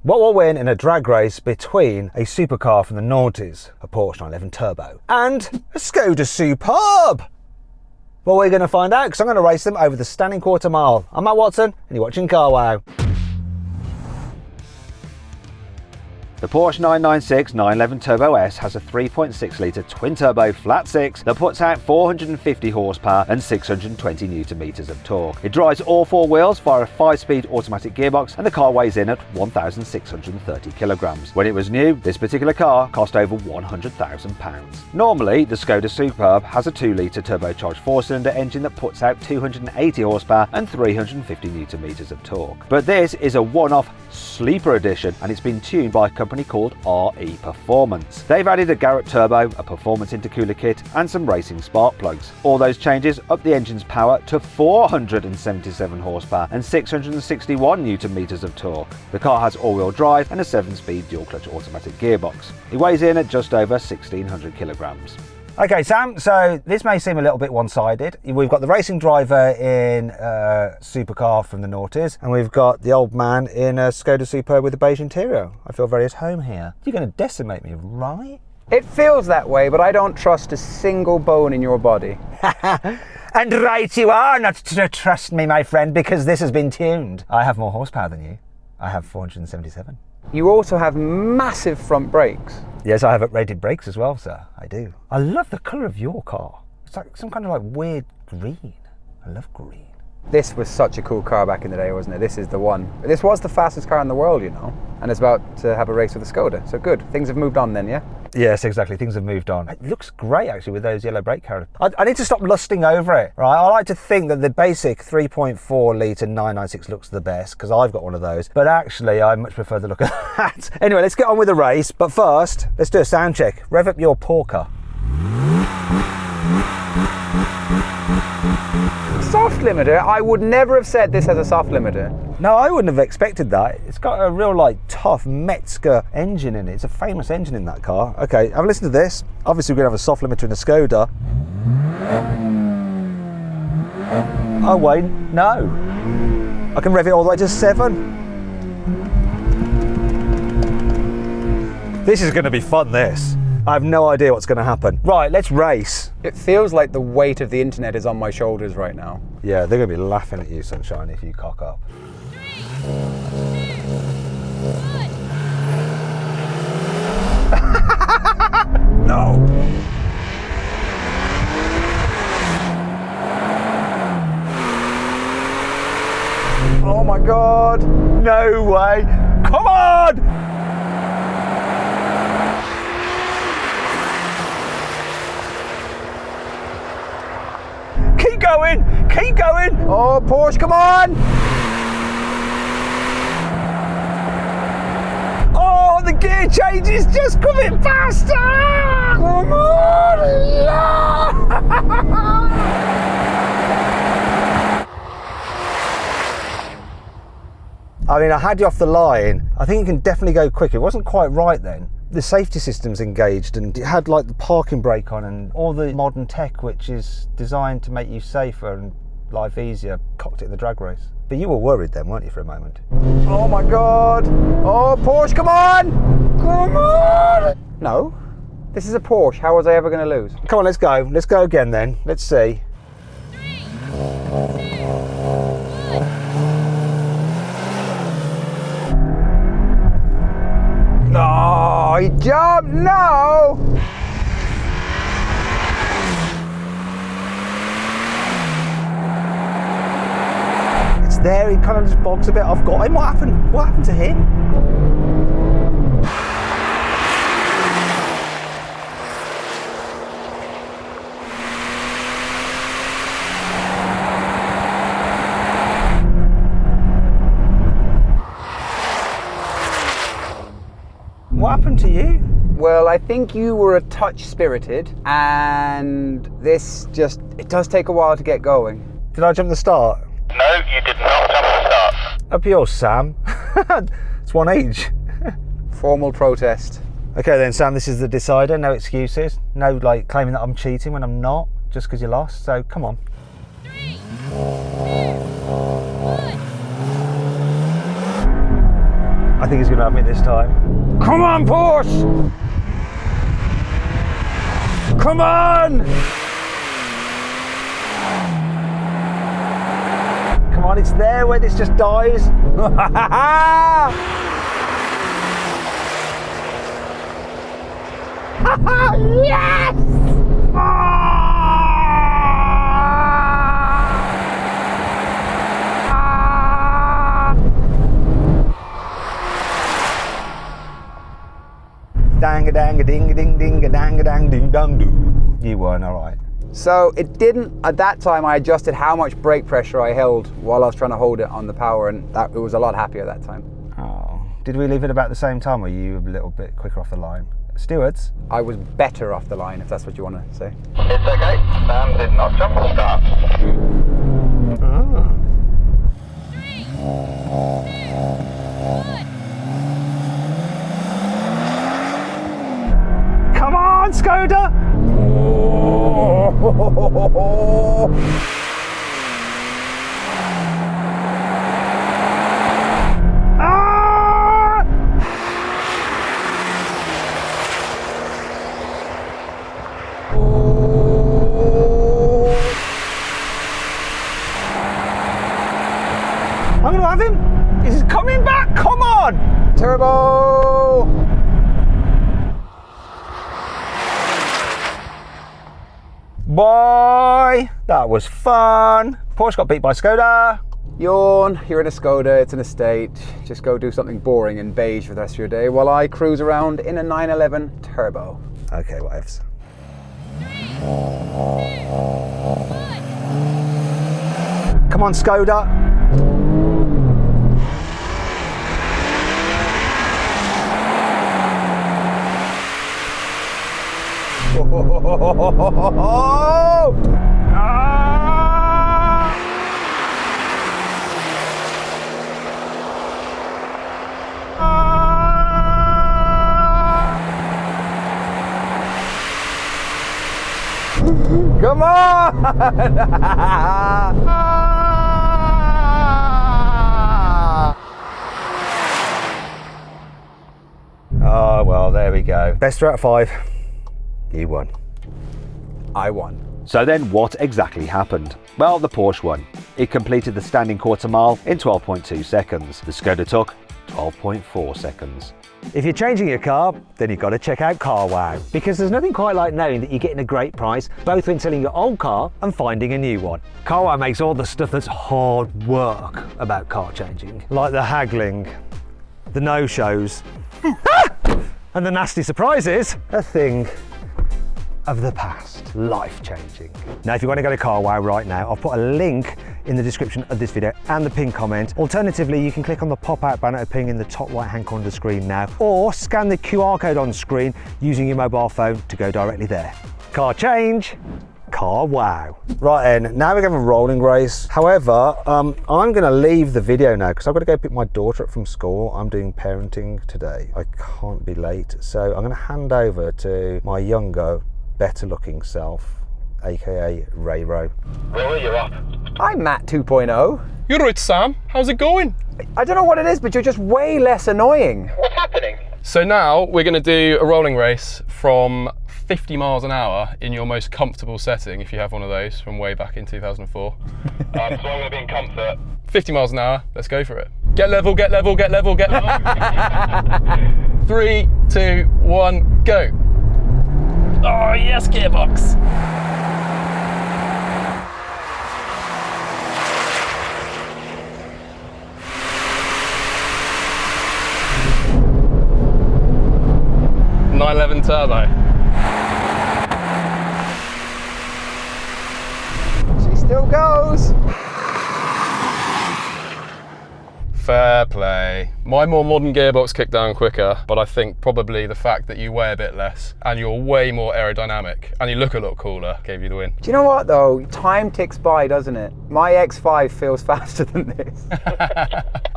What will win in a drag race between a supercar from the noughties, a Porsche 911 Turbo, and a Skoda Superb? Well, we're going to find out because I'm going to race them over the standing quarter mile. I'm Matt Watson and you're watching Carwow. The Porsche 996 911 Turbo S has a 3.6 litre twin-turbo flat six that puts out 450 horsepower and 620 Nm of torque. It drives all four wheels via a 5-speed automatic gearbox, and the car weighs in at 1,630 kilograms. When it was new, this particular car cost over £100,000. Normally, the Skoda Superb has a 2-litre turbocharged 4-cylinder engine that puts out 280 horsepower and 350 Nm of torque. But this is a one-off sleeper edition, and it's been tuned by a company called RE Performance. They've added a Garrett turbo, a performance intercooler kit, and some racing spark plugs. All those changes up the engine's power to 477 horsepower and 661 Nm of torque. The car has all-wheel drive and a 7-speed dual-clutch automatic gearbox. It weighs in at just over 1,600 kilograms. Okay, Sam, so this may seem a little bit one-sided. We've got the racing driver in a supercar from the noughties, and we've got the old man in a Skoda Superb with a beige interior. I feel very at home here. You're going to decimate me, right? It feels that way, but I don't trust a single bone in your body. And right you are not to trust me, my friend, because this has been tuned. I have more horsepower than you. I have 477. You also have massive front brakes. Yes, I have uprated brakes as well, sir. I do. I love the colour of your car. It's like some kind of like weird green. I love green. This was such a cool car back in the day, wasn't it? This is the one. This was the fastest car in the world, you know, and it's about to have a race with a Skoda. So good. Things have moved on then, yeah? Yes, exactly. Things have moved on. It looks great, actually, with those yellow brake calipers. I need to stop lusting over it, right? I like to think that the basic 3.4 litre 996 looks the best, because I've got one of those. But actually, I much prefer the look of that. Anyway, let's get on with the race. But first, let's do a sound check. Rev up your porker. Soft limiter? I would never have said this has a soft limiter. No, I wouldn't have expected that. It's got a real, like, tough Metzger engine in it. It's a famous engine in that car. Okay, have a listen to this. Obviously, we're going to have a soft limiter in a Skoda. Oh, wait, no. I can rev it all the way to 7. This is going to be fun, this. I have no idea what's going to happen. Right, let's race. It feels like the weight of the internet is on my shoulders right now. Yeah, they're going to be laughing at you, Sunshine, if you cock up. 3, 2, 1. No. Oh my God. No way. Come on. Keep going. Keep going. Oh, Porsche, come on. Oh, the gear change is just coming faster. Come on. I mean, I had you off the line. I think you can definitely go quicker. It wasn't quite right then. The safety system's engaged and it had like the parking brake on and all the modern tech which is designed to make you safer and life easier cocked it in the drag race. But you were worried then, weren't you, for a moment? Oh my God. Oh, Porsche, come on. Come on. No, this is a Porsche. How was I ever going to lose? Come on, let's go. Let's go again then. Let's see. 3. No, he jumped. No. It's there, he kind of just bogs a bit. I've got him. What happened? What happened to him? What happened to you? Well, I think you were a touch spirited, and this just, it does take a while to get going. Did I jump the start? No, you did not jump the start. Up yours, Sam. It's one each. Formal protest. Okay then, Sam, this is the decider. No excuses. No, like, claiming that I'm cheating when I'm not, just because you lost. So, come on. 3, 2, 1. I think he's going to have me this time. Come on, Porsche! Come on! Come on, it's there where this just dies. Yes! Dang a dang a ding a ding ding a dang a dang ding dong doo. You won, all right. So it didn't, at that time I adjusted how much brake pressure I held while I was trying to hold it on the power, and it was a lot happier that time. Oh, did we leave it about the same time, or were you a little bit quicker off the line? Stewards? I was better off the line, if that's what you want to say. It's okay. Sam did not jump the start. Ah. 3, 2, 1. Come on, Skoda! Ah! I'm going to have him. He's coming back. Come on. Turbo! Boy, that was fun. Porsche got beat by Skoda. Yawn, you're in a Skoda, it's an estate. Just go do something boring in beige for the rest of your day while I cruise around in a 911 Turbo. Okay, whatevs. 3, 2, 1. Come on, Skoda. Come on! Oh, well, there we go. Best out of 5. You won. I won. So then what exactly happened? Well, the Porsche won. It completed the standing quarter mile in 12.2 seconds. The Skoda took 12.4 seconds. If you're changing your car, then you've got to check out Carwow, because there's nothing quite like knowing that you're getting a great price, both when selling your old car and finding a new one. Carwow makes all the stuff that's hard work about car changing, like the haggling, the no-shows, and the nasty surprises, a thing of the past, life-changing. Now, if you want to go to Carwow right now, I'll put a link in the description of this video and the pinned comment. Alternatively, you can click on the pop-out banner appearing in the top right-hand corner of the screen now, or scan the QR code on screen using your mobile phone to go directly there. Car change, Carwow. Right then, now we're going to have a rolling race. However, I'm going to leave the video now because I've got to go pick my daughter up from school. I'm doing parenting today. I can't be late, so I'm going to hand over to my younger, better looking self, aka Ray-Ro. Rory, you're up. I'm Matt 2.0. You're right, Sam. How's it going? I don't know what it is, but you're just way less annoying. What's happening? So now we're going to do a rolling race from 50 miles an hour in your most comfortable setting, if you have one of those from way back in 2004. So I'm going to be in comfort. 50 miles an hour, let's go for it. Get level, get level, get level, get level. 3, 2, 1, go. Oh yes, gearbox. .911 turbo. She still goes. Fair play. My more modern gearbox kicked down quicker, but I think probably the fact that you weigh a bit less and you're way more aerodynamic and you look a lot cooler gave you the win. Do you know what though? Time ticks by, doesn't it? My X5 feels faster than this.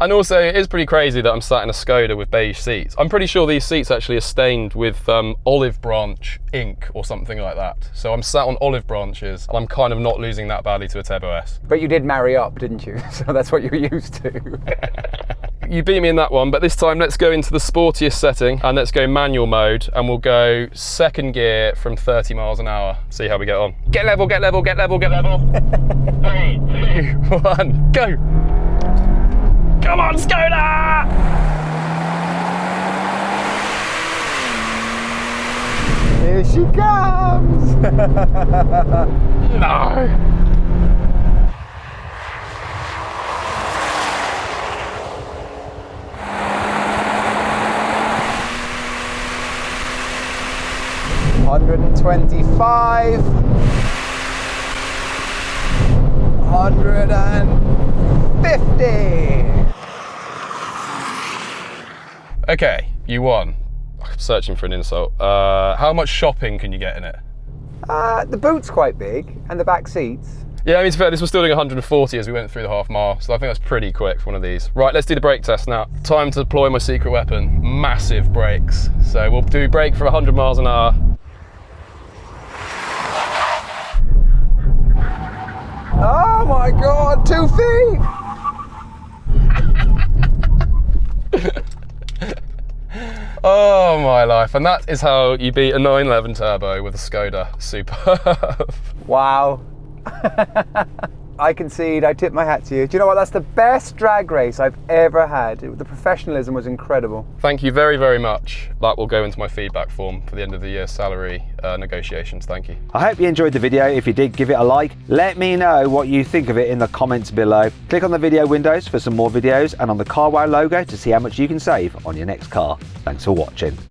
And also, it is pretty crazy that I'm sat in a Skoda with beige seats. I'm pretty sure these seats actually are stained with olive branch ink or something like that. So I'm sat on olive branches and I'm kind of not losing that badly to a Turbo S. But you did marry up, didn't you? So that's what you're used to. You beat me in that one, but this time let's go into the sportiest setting and let's go manual mode, and we'll go second gear from 30 miles an hour. See how we get on. Get level, get level, get level, get level. 3, 2, 1, go. Come on, Skoda! Here she comes! No. $125, $150. Okay, you won. I'm searching for an insult. How much shopping can you get in it? The boot's quite big, and the back seats. Yeah, I mean, to be fair, this was still doing 140 as we went through the half mile, so I think that's pretty quick for one of these. Right, let's do the brake test now. Time to deploy my secret weapon, massive brakes. So we'll do brake for 100 miles an hour. Oh my God, 2 feet! Oh my life, and that is how you beat a 911 turbo with a Skoda Superb. Wow. I concede, I tip my hat to you. Do you know what, that's the best drag race I've ever had. The professionalism was incredible. Thank you very, very much. That will go into my feedback form for the end of the year salary negotiations. Thank you. I hope you enjoyed the video. If you did, give it a like. Let me know what you think of it in the comments below. Click on the video windows for some more videos and on the Carwow logo to see how much you can save on your next car. Thanks for watching.